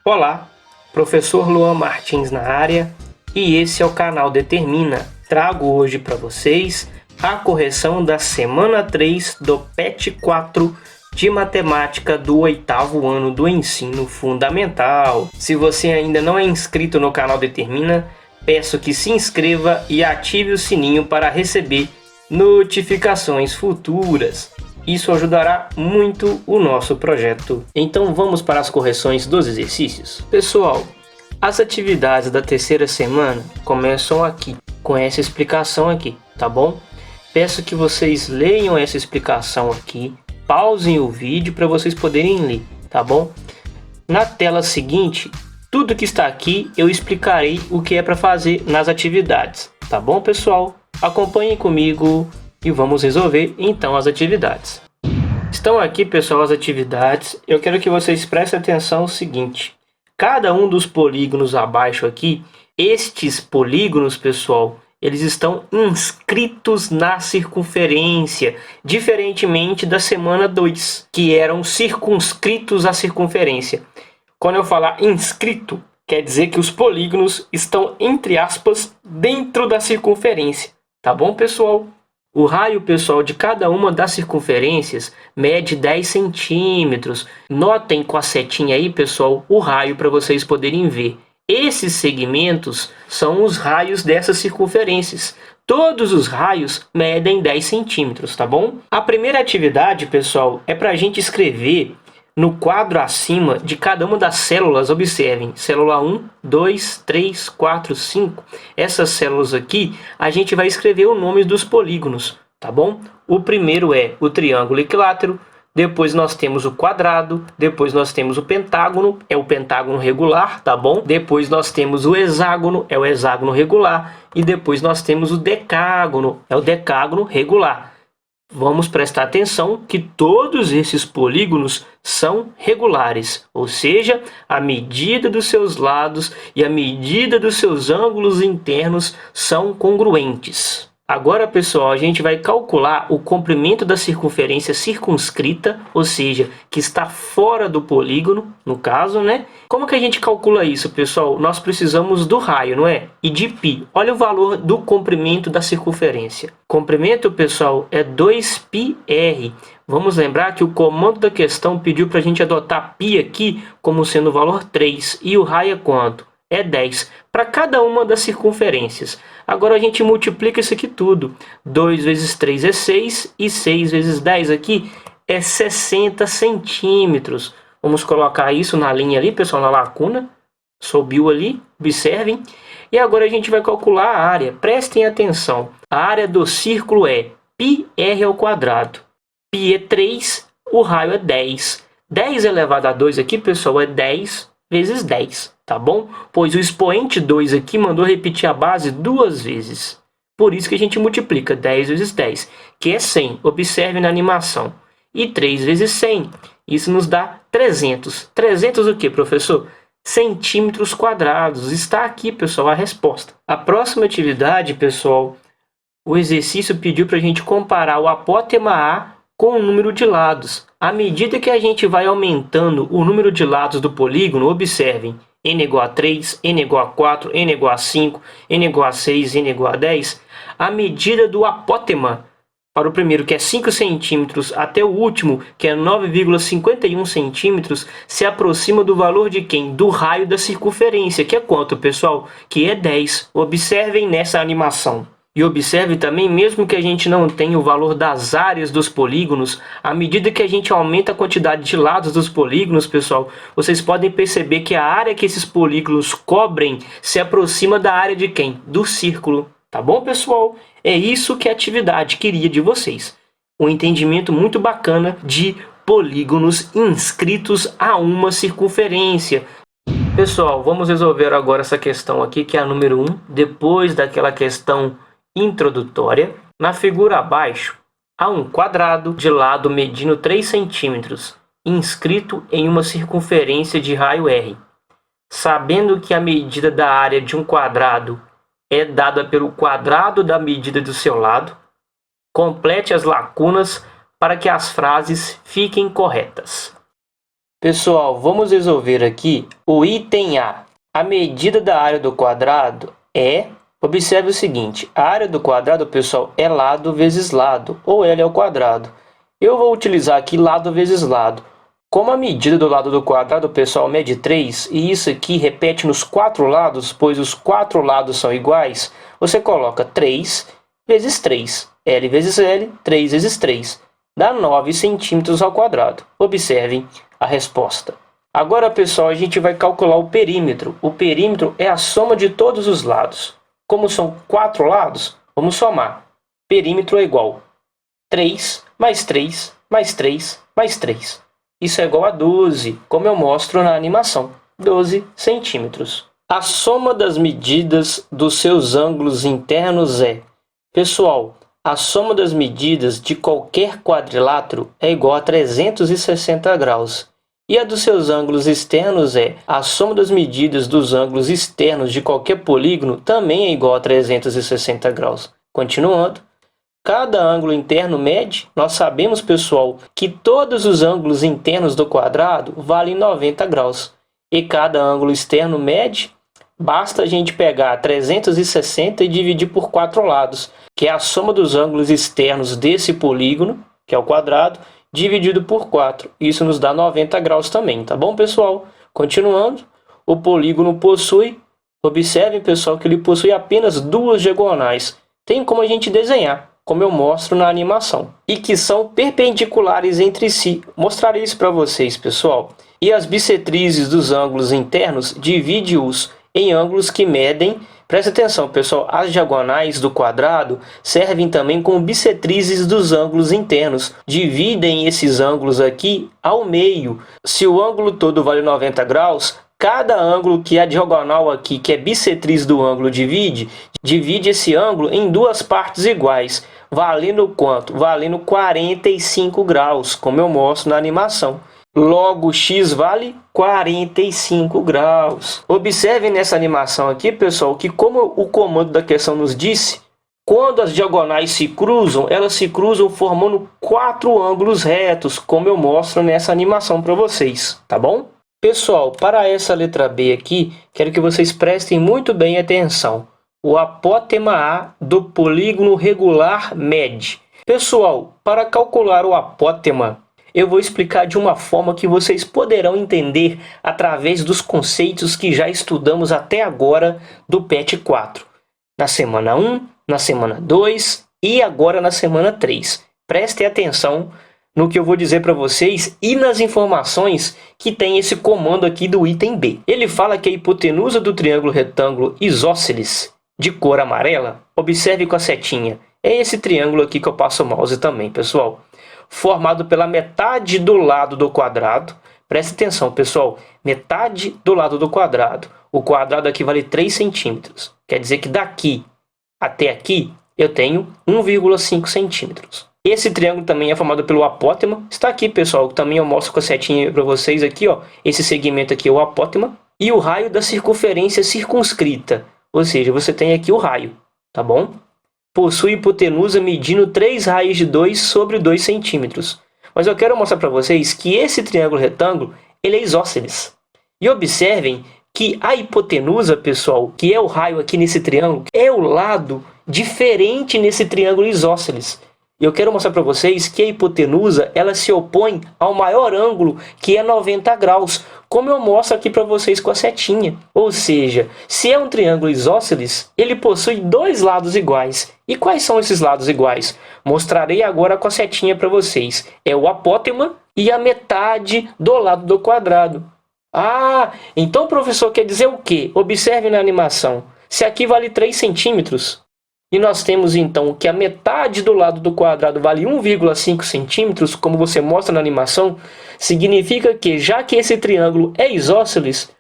Olá, professor Luan Martins na área e esse é o canal Determina. Trago hoje para vocês a correção da semana 3 do PET 4 de matemática do 8º ano do ensino fundamental. Se você ainda não é inscrito no canal Determina, peço que se inscreva e ative o sininho para receber notificações futuras. Isso ajudará muito o nosso projeto. Então vamos para as correções dos exercícios. Pessoal, as atividades da terceira semana começam aqui, com essa explicação aqui, tá bom? Peço que vocês leiam essa explicação aqui, pausem o vídeo para vocês poderem ler, tá bom? Na tela seguinte, tudo que está aqui eu explicarei o que é para fazer nas atividades, tá bom, pessoal? Acompanhem comigo e vamos resolver então as atividades. Estão aqui, pessoal, as atividades. Eu quero que vocês prestem atenção no seguinte. Cada um dos polígonos abaixo aqui, estes polígonos, pessoal, eles estão inscritos na circunferência, diferentemente da semana 2, que eram circunscritos à circunferência. Quando eu falar inscrito, quer dizer que os polígonos estão, entre aspas, dentro da circunferência. Tá bom, pessoal? O raio, pessoal, de cada uma das circunferências mede 10 centímetros. Notem com a setinha aí, pessoal, o raio para vocês poderem ver. Esses segmentos são os raios dessas circunferências. Todos os raios medem 10 centímetros, tá bom? A primeira atividade, pessoal, é para a gente escrever no quadro acima de cada uma das células. Observem, célula 1, 2, 3, 4, 5. Essas células aqui, a gente vai escrever o nome dos polígonos, tá bom? O primeiro é o triângulo equilátero, depois nós temos o quadrado, depois nós temos o pentágono, é o pentágono regular, tá bom? Depois nós temos o hexágono, é o hexágono regular, e depois nós temos o decágono, é o decágono regular. Vamos prestar atenção que todos esses polígonos são regulares, ou seja, a medida dos seus lados e a medida dos seus ângulos internos são congruentes. Agora, pessoal, a gente vai calcular o comprimento da circunferência circunscrita, ou seja, que está fora do polígono, no caso, né? Como que a gente calcula isso, pessoal? Nós precisamos do raio, não é? E de π. Olha o valor do comprimento da circunferência. Comprimento, pessoal, é 2πr. Vamos lembrar que o comando da questão pediu para a gente adotar π aqui como sendo o valor 3. E o raio é quanto? É 10 para cada uma das circunferências. Agora a gente multiplica isso aqui tudo. 2 vezes 3 é 6 e 6 vezes 10 aqui é 60 centímetros. Vamos colocar isso na linha ali, pessoal, na lacuna. Subiu ali, observem. E agora a gente vai calcular a área. Prestem atenção. A área do círculo é πr ao quadrado. Π é 3, o raio é 10. 10 elevado a 2 aqui, pessoal, é 10 vezes 10, tá bom? Pois o expoente 2 aqui mandou repetir a base 2 vezes. Por isso que a gente multiplica 10 vezes 10, que é 100. Observe na animação. E 3 vezes 100, isso nos dá 300. 300 o que, professor? Centímetros quadrados. Está aqui, pessoal, a resposta. A próxima atividade, pessoal, o exercício pediu para a gente comparar o apótema A com o número de lados. À medida que a gente vai aumentando o número de lados do polígono, observem, n igual a 3, n igual a 4, n igual a 5, n igual a 6, n igual a 10, a medida do apótema, para o primeiro, que é 5 centímetros, até o último, que é 9,51 centímetros, se aproxima do valor de quem? Do raio da circunferência, que é quanto, pessoal? Que é 10. Observem nessa animação. E observe também, mesmo que a gente não tenha o valor das áreas dos polígonos, à medida que a gente aumenta a quantidade de lados dos polígonos, pessoal, vocês podem perceber que a área que esses polígonos cobrem se aproxima da área de quem? Do círculo. Tá bom, pessoal? É isso que a atividade queria de vocês. Um entendimento muito bacana de polígonos inscritos a uma circunferência. Pessoal, vamos resolver agora essa questão aqui, que é a número 1, depois daquela questão introdutória. Na figura abaixo, há um quadrado de lado medindo 3 centímetros, inscrito em uma circunferência de raio R. Sabendo que a medida da área de um quadrado é dada pelo quadrado da medida do seu lado, complete as lacunas para que as frases fiquem corretas. Pessoal, vamos resolver aqui o item A. A medida da área do quadrado é... Observe o seguinte, a área do quadrado, pessoal, é lado vezes lado, ou L ao quadrado. Eu vou utilizar aqui lado vezes lado. Como a medida do lado do quadrado, pessoal, mede 3, e isso aqui repete nos 4 lados, pois os 4 lados são iguais, você coloca 3 vezes 3. L vezes L, 3 vezes 3. Dá 9 centímetros ao quadrado. Observem a resposta. Agora, pessoal, a gente vai calcular o perímetro. O perímetro é a soma de todos os lados. Como são 4 lados, vamos somar. Perímetro é igual 3 mais 3 mais 3 mais 3. Isso é igual a 12, como eu mostro na animação. 12 centímetros. A soma das medidas dos seus ângulos internos é... Pessoal, a soma das medidas de qualquer quadrilátero é igual a 360 graus. E a dos seus ângulos externos é... A soma das medidas dos ângulos externos de qualquer polígono também é igual a 360 graus. Continuando. Cada ângulo interno mede, nós sabemos, pessoal, que todos os ângulos internos do quadrado valem 90 graus. E cada ângulo externo mede, basta a gente pegar 360 e dividir por 4 lados, que é a soma dos ângulos externos desse polígono, que é o quadrado, dividido por 4. Isso nos dá 90 graus também, tá bom, pessoal? Continuando, o polígono possui, observem, pessoal, que ele possui apenas 2 diagonais. Tem como a gente desenhar, como eu mostro na animação, e que são perpendiculares entre si. Mostrarei isso para vocês, pessoal. E as bissetrizes dos ângulos internos divide-os em ângulos que medem. Presta atenção, pessoal, as diagonais do quadrado servem também como bissetrizes dos ângulos internos. Dividem esses ângulos aqui ao meio. Se o ângulo todo vale 90 graus, cada ângulo que a diagonal aqui, que é bissetriz do ângulo, divide esse ângulo em 2 partes iguais. Valendo quanto? Valendo 45 graus, como eu mostro na animação. Logo, x vale 45 graus. Observem nessa animação aqui, pessoal, que como o comando da questão nos disse, quando as diagonais se cruzam, elas se cruzam formando 4 ângulos retos, como eu mostro nessa animação para vocês, tá bom? Pessoal, para essa letra B aqui, quero que vocês prestem muito bem atenção. O apótema A do polígono regular mede. Pessoal, para calcular o apótema, eu vou explicar de uma forma que vocês poderão entender através dos conceitos que já estudamos até agora do PET 4. Na semana 1, na semana 2 e agora na semana 3. Prestem atenção no que eu vou dizer para vocês e nas informações que tem esse comando aqui do item B. Ele fala que a hipotenusa do triângulo retângulo isósceles, de cor amarela, observe com a setinha, é esse triângulo aqui que eu passo o mouse também, pessoal, formado pela metade do lado do quadrado. Preste atenção, pessoal, metade do lado do quadrado. O quadrado aqui vale 3 centímetros. Quer dizer que daqui até aqui eu tenho 1,5 centímetros. Esse triângulo também é formado pelo apótema. Está aqui, pessoal, também eu mostro com a setinha para vocês aqui, ó. Esse segmento aqui é o apótema. E o raio da circunferência circunscrita. Ou seja, você tem aqui o raio, tá bom? Possui hipotenusa medindo 3 raios de 2 sobre 2 centímetros. Mas eu quero mostrar para vocês que esse triângulo retângulo, ele é isósceles. E observem que a hipotenusa, pessoal, que é o raio aqui nesse triângulo, é o lado diferente nesse triângulo isósceles. E eu quero mostrar para vocês que a hipotenusa, ela se opõe ao maior ângulo, que é 90 graus, como eu mostro aqui para vocês com a setinha. Ou seja, se é um triângulo isósceles, ele possui 2 lados iguais. E quais são esses lados iguais? Mostrarei agora com a setinha para vocês. É o apótema e a metade do lado do quadrado. Ah, então o professor quer dizer o quê? Observe na animação. Se aqui vale 3 centímetros, e nós temos então que a metade do lado do quadrado vale 1,5 centímetros, como você mostra na animação, significa que, já que esse triângulo é isósceles,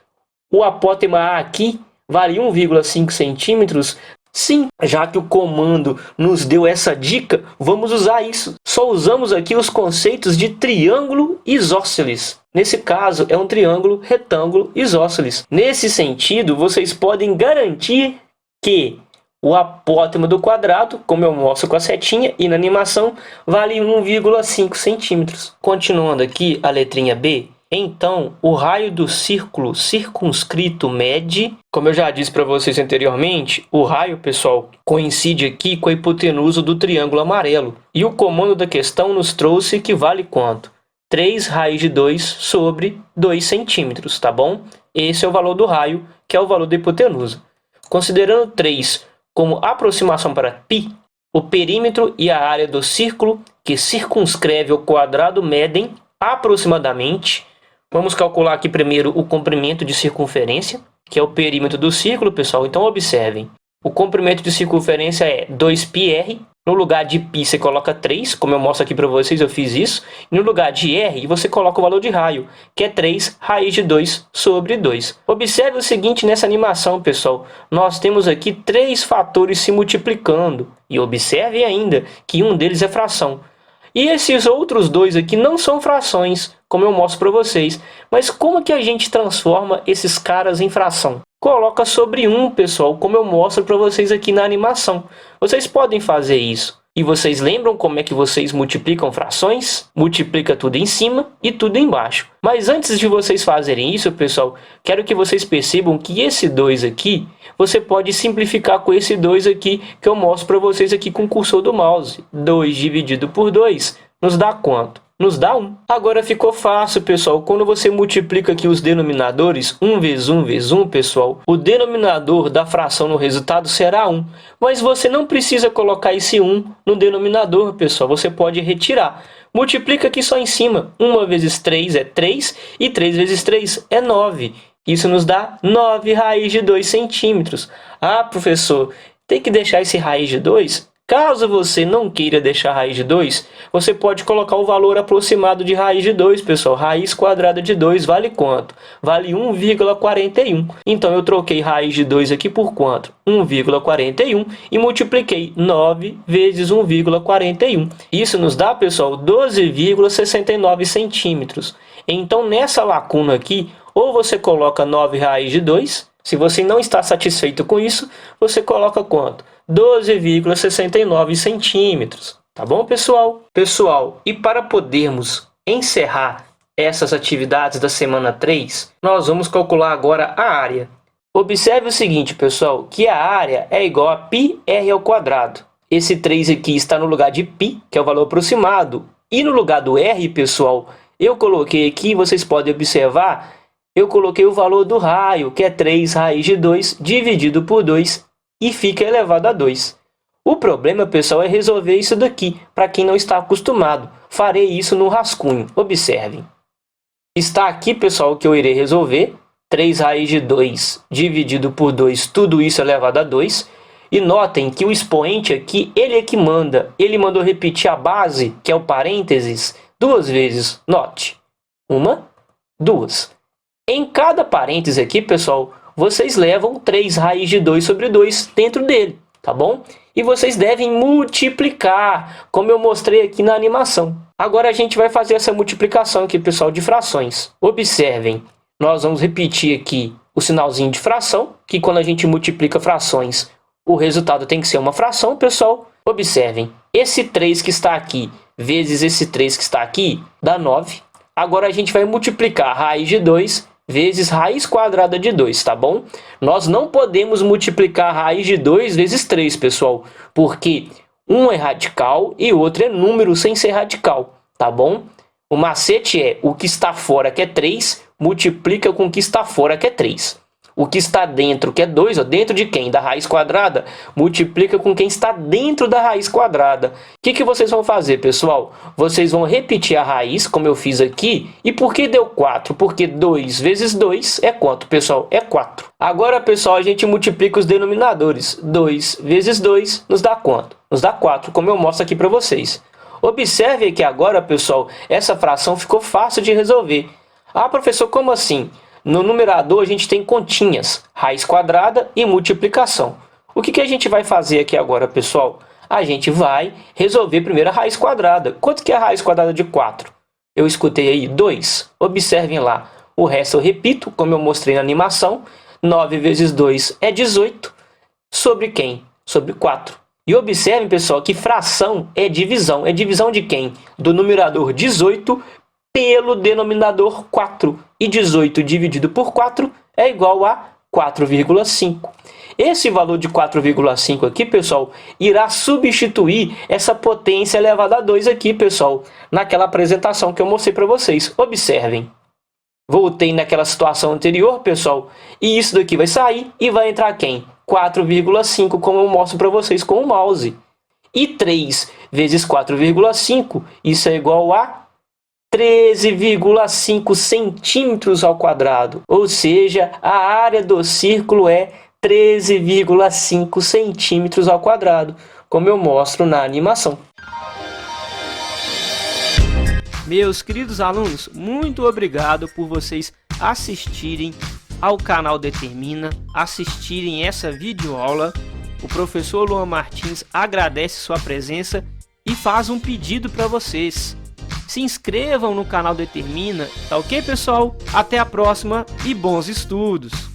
o apótema A aqui vale 1,5 centímetros. Sim, já que o comando nos deu essa dica, vamos usar isso. Só usamos aqui os conceitos de triângulo isósceles. Nesse caso, é um triângulo retângulo isósceles. Nesse sentido, vocês podem garantir que o apótema do quadrado, como eu mostro com a setinha e na animação, vale 1,5 centímetros. Continuando aqui a letrinha B, Então, o raio do círculo circunscrito mede, como eu já disse para vocês anteriormente, o raio, pessoal, coincide aqui com a hipotenusa do triângulo amarelo. E o comando da questão nos trouxe que vale quanto? 3 raiz de 2 sobre 2 centímetros, tá bom? Esse é o valor do raio, que é o valor da hipotenusa. Considerando 3 como aproximação para π, o perímetro e a área do círculo que circunscreve o quadrado medem aproximadamente. Vamos calcular aqui primeiro o comprimento de circunferência, que é o perímetro do círculo, pessoal. Então, observem. O comprimento de circunferência é 2πr. No lugar de π, você coloca 3, como eu mostro aqui para vocês, eu fiz isso. E no lugar de r, você coloca o valor de raio, que é 3 raiz de 2 sobre 2. Observe o seguinte nessa animação, pessoal. Nós temos aqui 3 fatores se multiplicando. E observe ainda que um deles é fração. E esses outros dois aqui não são frações, como eu mostro para vocês. Mas como que a gente transforma esses caras em fração? Coloca sobre 1, pessoal, como eu mostro para vocês aqui na animação. Vocês podem fazer isso. E vocês lembram como é que vocês multiplicam frações? Multiplica tudo em cima e tudo embaixo. Mas antes de vocês fazerem isso, pessoal, quero que vocês percebam que esse 2 aqui, você pode simplificar com esse 2 aqui, que eu mostro para vocês aqui com o cursor do mouse. 2 dividido por 2 nos dá quanto? Nos dá 1. Agora ficou fácil, pessoal. Quando você multiplica aqui os denominadores, 1 vezes 1 vezes 1, pessoal, o denominador da fração no resultado será 1. Mas você não precisa colocar esse 1 no denominador, pessoal. Você pode retirar. Multiplica aqui só em cima. 1 vezes 3 é 3 e 3 vezes 3 é 9. Isso nos dá 9 raiz de 2 centímetros. Ah, professor, tem que deixar esse raiz de 2? Caso você não queira deixar raiz de 2, você pode colocar o valor aproximado de raiz de 2, pessoal. Raiz quadrada de 2 vale quanto? Vale 1,41. Então, eu troquei raiz de 2 aqui por quanto? 1,41 e multipliquei 9 vezes 1,41. Isso nos dá, pessoal, 12,69 centímetros. Então, nessa lacuna aqui, ou você coloca 9 raiz de 2, se você não está satisfeito com isso, você coloca quanto? 12,69 centímetros. Tá bom, pessoal? Pessoal, e para podermos encerrar essas atividades da semana 3, nós vamos calcular agora a área. Observe o seguinte, pessoal, que a área é igual a πr ao quadrado. Esse 3 aqui está no lugar de π, que é o valor aproximado. E no lugar do r, pessoal, eu coloquei aqui, vocês podem observar, eu coloquei o valor do raio, que é 3 raiz de 2 dividido por 2 e fica elevado a 2. O problema, pessoal, é resolver isso daqui, para quem não está acostumado. Farei isso no rascunho, observem. Está aqui, pessoal, o que eu irei resolver. 3 raiz de 2 dividido por 2, tudo isso elevado a 2. E notem que o expoente aqui, ele é que manda. Ele mandou repetir a base, que é o parênteses, 2 vezes. Note. 1, 2. Em cada parêntese aqui, pessoal, vocês levam 3 raiz de 2 sobre 2 dentro dele, tá bom? E vocês devem multiplicar, como eu mostrei aqui na animação. Agora a gente vai fazer essa multiplicação aqui, pessoal, de frações. Observem, nós vamos repetir aqui o sinalzinho de fração, que quando a gente multiplica frações, o resultado tem que ser uma fração, pessoal. Observem, esse 3 que está aqui vezes esse 3 que está aqui dá 9. Agora a gente vai multiplicar raiz de 2 vezes raiz quadrada de 2, tá bom? Nós não podemos multiplicar raiz de 2 vezes 3, pessoal, porque um é radical e o outro é número sem ser radical, tá bom? O macete é o que está fora, que é 3, multiplica com o que está fora, que é 3. O que está dentro, que é 2, ó, dentro de quem? Da raiz quadrada, multiplica com quem está dentro da raiz quadrada. O que vocês vão fazer, pessoal? Vocês vão repetir a raiz, como eu fiz aqui. E por que deu 4? Porque 2 vezes 2 é quanto, pessoal? É 4. Agora, pessoal, a gente multiplica os denominadores. 2 vezes 2 nos dá quanto? Nos dá 4, como eu mostro aqui para vocês. Observe que agora, pessoal, essa fração ficou fácil de resolver. Ah, professor, como assim? No numerador, a gente tem continhas, raiz quadrada e multiplicação. O que a gente vai fazer aqui agora, pessoal? A gente vai resolver primeiro a raiz quadrada. Quanto que é a raiz quadrada de 4? Eu escutei aí 2. Observem lá. O resto eu repito, como eu mostrei na animação. 9 vezes 2 é 18. Sobre quem? Sobre 4. E observem, pessoal, que fração é divisão. É divisão de quem? Do numerador 18 pelo denominador 4. E 18 dividido por 4 é igual a 4,5. Esse valor de 4,5 aqui, pessoal, irá substituir essa potência elevada a 2 aqui, pessoal, naquela apresentação que eu mostrei para vocês. Observem. Voltei naquela situação anterior, pessoal, e isso daqui vai sair e vai entrar quem? 4,5, como eu mostro para vocês com o mouse. E 3 vezes 4,5, isso é igual a 13,5 centímetros ao quadrado. Ou seja, a área do círculo é 13,5 centímetros ao quadrado, como eu mostro na animação. Meus queridos alunos, muito obrigado por vocês assistirem ao canal Determina, assistirem essa videoaula. O professor Luan Martins agradece sua presença e faz um pedido para vocês. Se inscrevam no canal Determina, tá ok, pessoal? Até a próxima e bons estudos!